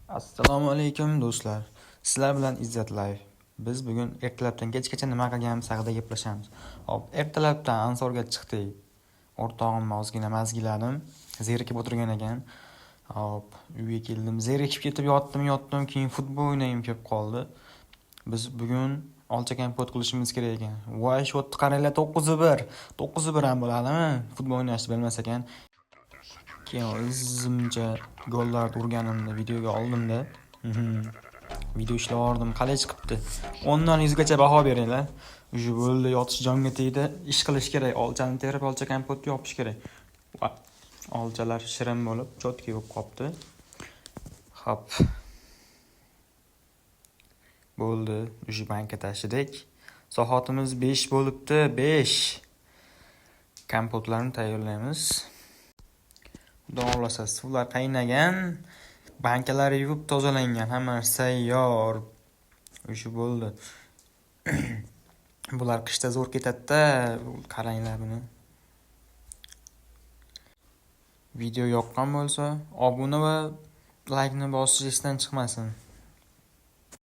Assalomu alaykum do'stlar. Sizlar bilan Izzat Live. Biz bugun ertalabdan kechgacha nima qilganimiz haqida gaplashamiz. Hop, ertalabdan Ansorga chiqdik. O'rtog'imni ozgina mazgiladim. Zerikib o'tirgan ekan. Hop, uyga keldim. Zerikib ketib yotdim, keyin futbol o'ynayim kelib qoldi. Biz bugun olcha kompot qilishimiz kerak ekan. Voy, shu yerda qaranglar 9-1. 9-1 ham bo'ladimi? Futbol o'ynashni bilmas ekan. Keyin o'zimcha gollarni urganimni videoga oldimda. Video ishlardim, qalay chiqibdi. 10 dan 100 gacha baho beringlar. Uji bo'ldi, yotish jonga tegdi. Ish qilish kerak. Olchani terib, olcha kompotga yopish kerak. Olchalar shirin bo'lib, chotki bo'lib qopti. Hop. Bo'ldi, uji bankka tashidik. Soatimiz 5 bo'libdi, 5. Kompotlarni tayyorlaymiz. Xudo xolasa suvlar qaynagan, bankalar yuvib tozalangan, hamma sayyor. O'sha bo'ldi. Bular qishda zo'r ketadi-da, qaranglar buni. Video yoqqan bo'lsa, obuna va like ni bosish esdan chiqmasin.